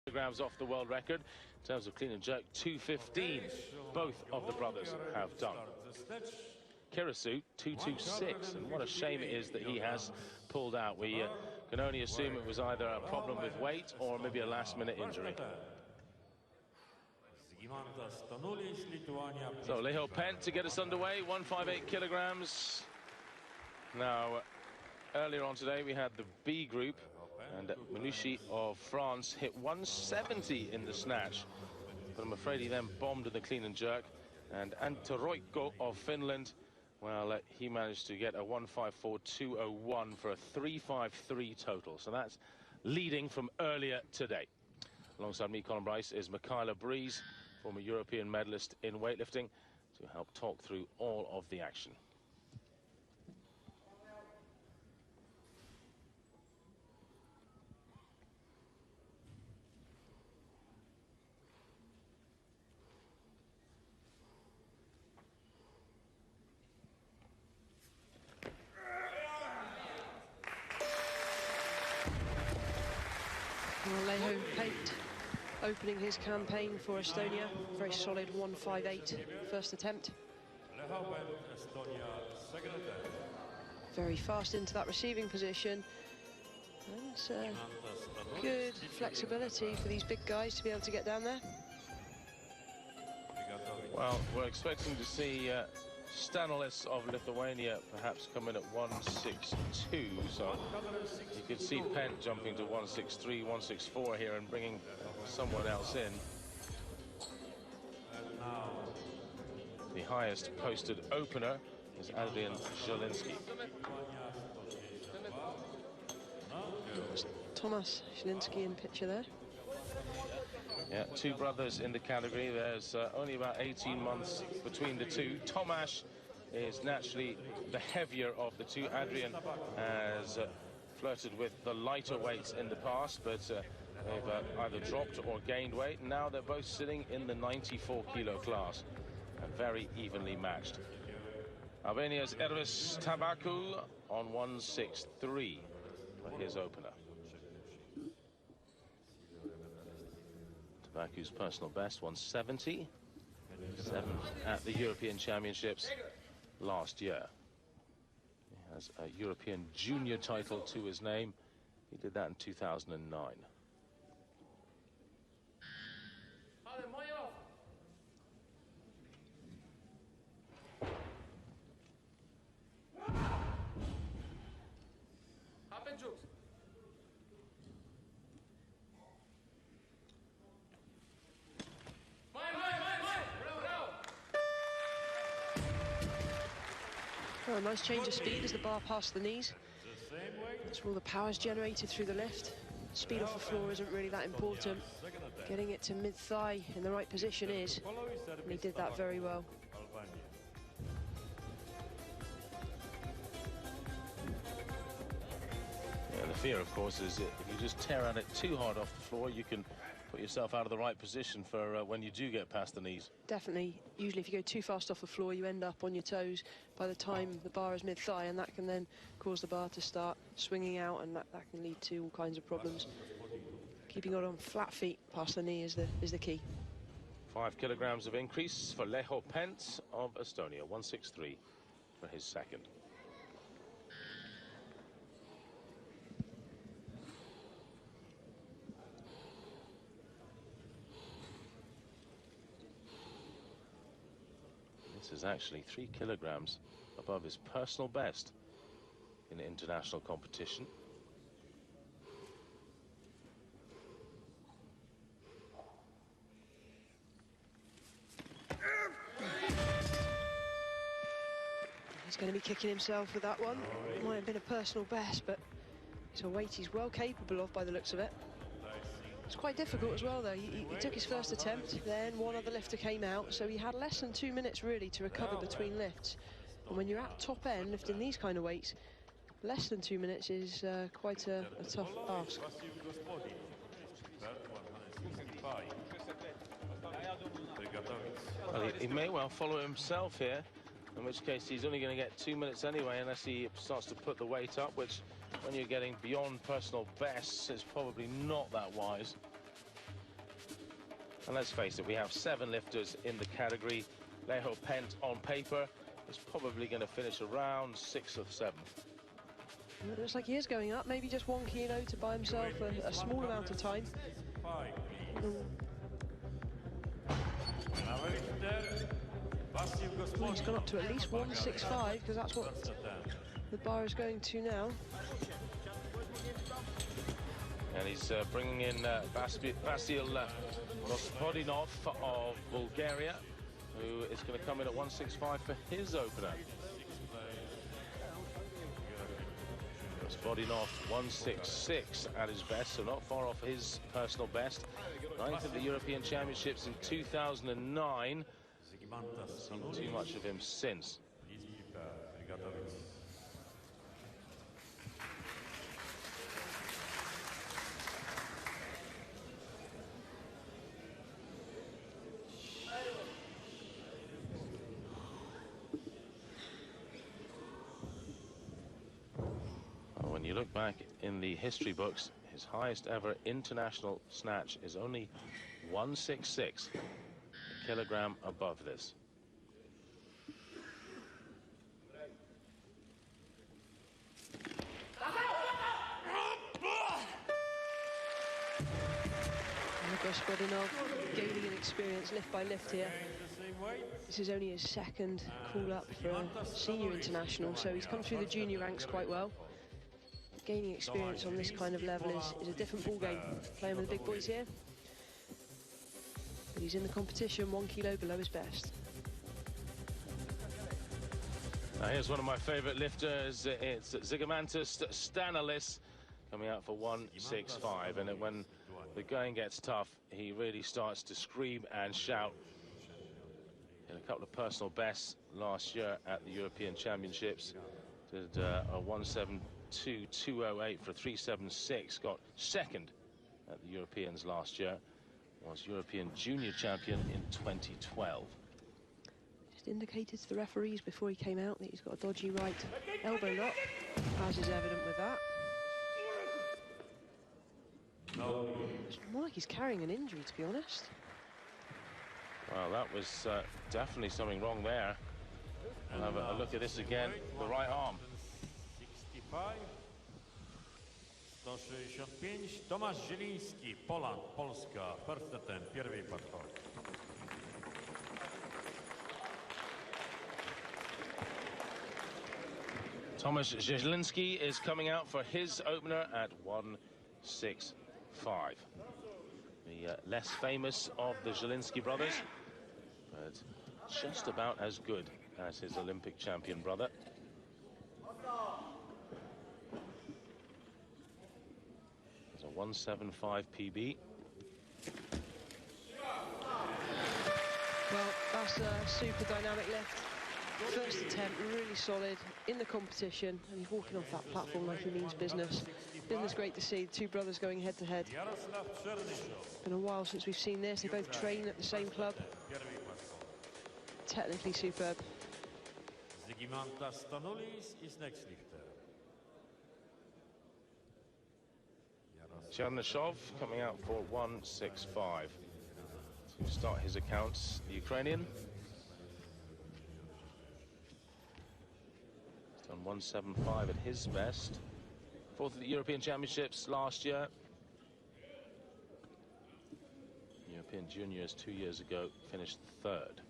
kilograms off the world record. In terms of clean and jerk, 215. Both of the brothers have done. Kirisu, 226, and what a shame it is that he has pulled out. We can only assume it was either a problem with weight or maybe a last-minute injury. So Leho Pent to get us underway, 158 kilograms. Now, earlier on today we had the B group, and Minucci of France hit 170 in the snatch, but I'm afraid he then bombed in the clean and jerk. And Antoroikko of Finland, well, he managed to get a 154.201 for a 353 total. So that's leading from earlier today. Alongside me, Colin Bryce, is Michaela Breeze, former European medalist in weightlifting, to help talk through all of the action. Well, Leho Pent opening his campaign for Estonia. Very solid 158 first attempt. Very fast into that receiving position. And good flexibility for these big guys to be able to get down there. Well, we're expecting to see Stanolis of Lithuania perhaps come in at 162, so you could see Pent jumping to 163, 164 here and bringing someone else in. The highest posted opener is Adrian Jelinski. Thomas Jelinski in picture there. Yeah, two brothers in the category. There's only about 18 months between the two. Tomasz is naturally the heavier of the two. Adrian has flirted with the lighter weights in the past, but they've either dropped or gained weight. And now they're both sitting in the 94-kilo class, and very evenly matched. Albania's Ervis Tabaku on 163 for his opener. Tabaku's personal best, 170, 7th at the European Championships last year. He has a European junior title to his name. He did that in 2009. Oh, a nice change of speed as the bar passed the knees. That's where all the power is generated through the lift. Speed off the floor isn't really that important. Getting it to mid-thigh in the right position is, and he did that very well. Yeah, the fear, of course, is that if you just tear at it too hard off the floor, you can put yourself out of the right position for when you do get past the knees. Definitely. Usually if you go too fast off the floor, you end up on your toes by the time the bar is mid-thigh, and that can then cause the bar to start swinging out, and that can lead to all kinds of problems. Keeping it on flat feet past the knee is the key. 5 kilograms of increase for Leho Pent of Estonia, 163 for his second. This is actually 3 kilograms above his personal best in international competition. He's going to be kicking himself with that one. It might have been a personal best, but it's a weight he's well capable of by the looks of it. It's quite difficult as well, though. He took his first attempt, then one other lifter came out, so he had less than 2 minutes, really, to recover between lifts. And when you're at top end, lifting these kind of weights, less than 2 minutes is quite a tough ask. Well, he may well follow himself here, in which case he's only going to get 2 minutes anyway, unless he starts to put the weight up, which, when you're getting beyond personal bests, is probably not that wise. And let's face it, we have 7 lifters in the category. Leo Pent, on paper, is probably going to finish around 6th or 7th. It looks like he is going up, maybe just 1 kilo to buy himself a small amount of time. He's gone up to at least 165, because that's what the bar is going to now. And he's bringing in Vasil Gospodinov of Bulgaria, who is going to come in at 165 for his opener. Gospodinov 166 at his best, so not far off his personal best. 9th at the European Championships in 2009. Haven't seen too much of him since. When you look back in the history books, his highest ever international snatch is only 166, a kilogram above this. Gospodinov gaining an experience lift by lift here. This is only his 2nd call-up for a senior international, so he's come through the junior ranks quite well. Gaining experience on this kind of level is a different ball game. Playing with the big boys here, but he's in the competition 1 kilo below his best. Now here's one of my favorite lifters. It's Zigimantas Stanalis coming out for 165, and when the going gets tough, he really starts to scream and shout. In a couple of personal bests last year at the European Championships, did a 172.208 for a 376, got 2nd at the Europeans last year, was European junior champion in 2012. Just indicated to the referees before he came out that he's got a dodgy right elbow lock, as is evident with that. It's more like he's carrying an injury, to be honest. Well, that was definitely something wrong there. We'll have a look at this again. The right arm. 65. 165. Tomasz Jelinski, Poland, Polska. First attempt, pierwszy parkour. Tomasz Jelinski is coming out for his opener at 165. The less famous of the Jelinski brothers, but just about as good as his Olympic champion brother. There's a 175 PB. Well, that's a super dynamic lift. First attempt, really solid in the competition, and he's walking off that platform like he means business. Isn't it great to see the 2 brothers going head to head? It's been a while since we've seen this. They both train at the same club. Technically superb. Zigimantas Stanalis is next lifter. Chernyshov coming out for 165. To start his accounts, the Ukrainian. He's done 175 at his best. 4th at the European Championships last year. European Juniors 2 years ago, finished 3rd.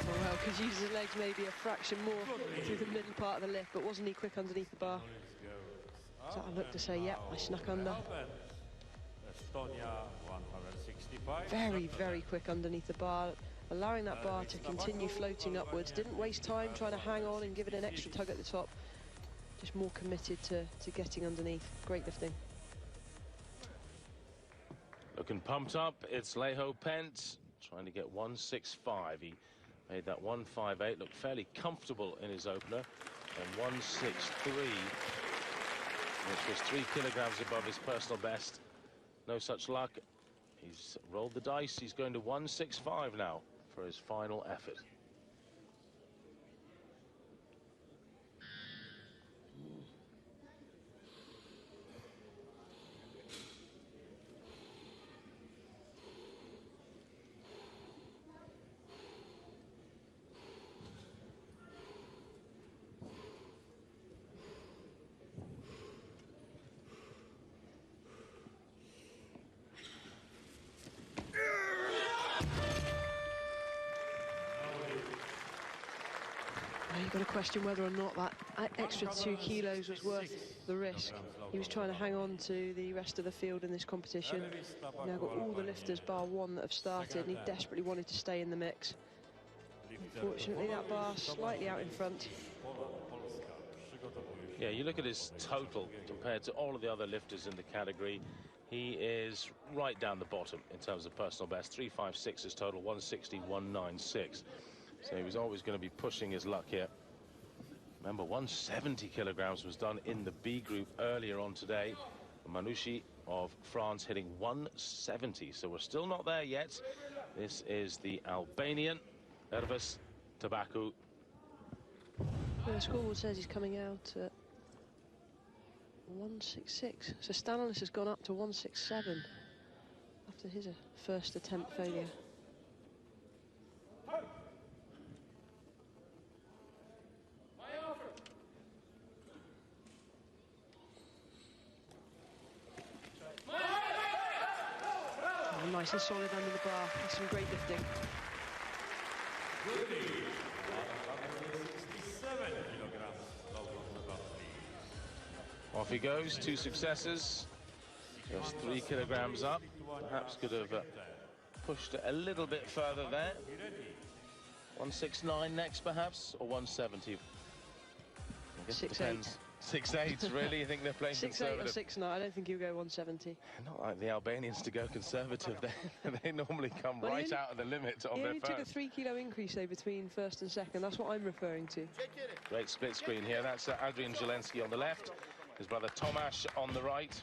Well, could use his legs maybe a fraction more through the middle part of the lift, but wasn't he quick underneath the bar? So I look to say, yep, I snuck under. Very, very quick underneath the bar, allowing that bar to continue floating upwards. Didn't waste time trying to hang on and give it an extra tug at the top. Just more committed to getting underneath. Great lifting. Looking pumped up, it's Leo Pent trying to get 165. He made that 158 look fairly comfortable in his opener, and 163, which was 3 kilograms above his personal best. No such luck. He's rolled the dice. He's going to 165 now for his final effort. got to question whether or not that extra 2 kilos was worth the risk. He was trying to hang on to the rest of the field in this competition. Now got all the lifters bar one that have started, and he desperately wanted to stay in the mix. Unfortunately, that bar slightly out in front. Yeah, you look at his total compared to all of the other lifters in the category. He is right down the bottom in terms of personal best. 356 is total, 160, 196. So he was always going to be pushing his luck here. Remember, 170 kilograms was done in the B group earlier on today. Manouchi of France hitting 170. So we're still not there yet. This is the Albanian, Ervis Tabaku. The scoreboard says he's coming out at 166. So Stanilis has gone up to 167 after his first attempt failure. Oh, nice and solid under the bar. That's some great lifting. Off he goes, 2 successes, just 3 kilograms up. Perhaps could have pushed it a little bit further there. 169 next, perhaps, or 170. I guess it depends. 6'8", really? You think they're playing 6'8" conservative? or 6'9". I don't think he'll go 170. Not like the Albanians to go conservative. They normally come right out of the limit on he their only first. took a 3 kilo increase though between first and second. That's what I'm referring to. Great split screen here. That's Adrian Jelinski on the left. His brother Tomasz on the right.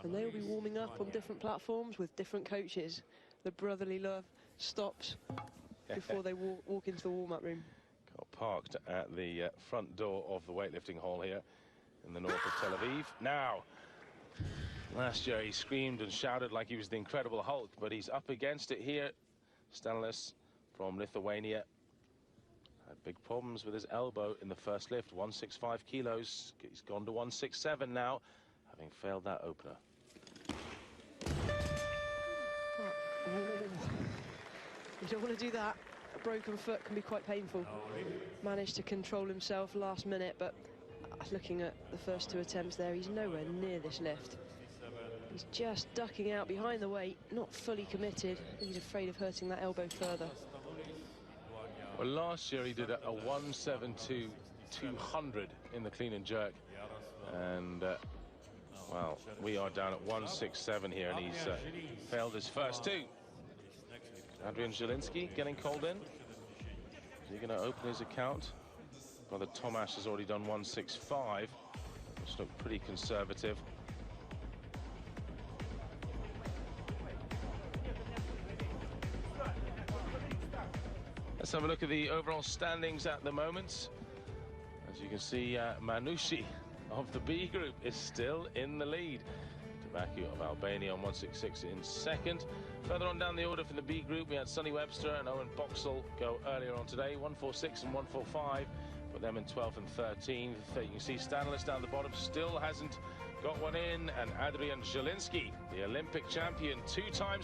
And they will be warming up on different platforms with different coaches. The brotherly love stops before they walk into the warm-up room. Got parked at the front door of the weightlifting hall here in the north of Tel Aviv. Now, last year he screamed and shouted like he was the Incredible Hulk, but he's up against it here. Stanilis from Lithuania had big problems with his elbow in the first lift. 165 kilos. He's gone to 167 now, having failed that opener. You don't want to do that. A broken foot can be quite painful. Managed to control himself last minute, but looking at the first 2 attempts there, he's nowhere near this lift. He's just ducking out behind the weight, not fully committed. He's afraid of hurting that elbow further. Well, last year he did a 172 200 in the clean and jerk, and well, we are down at 167 here, and he's failed his first 2. Adrian Jelinski getting called in. Is he going to open his account? Brother Tomasz has already done 165, which looked pretty conservative. Let's have a look at the overall standings at the moment. As you can see, Manouchi of the B group is still in the lead. Tabaku of Albania on 166 in second. Further on down the order from the B group, we had Sonny Webster and Owen Boxall go earlier on today. 146 and 145, put them in 12th and 13th. You can see Stanilis down the bottom still hasn't got one in, and Adrian Jelinski, the Olympic champion, 2 times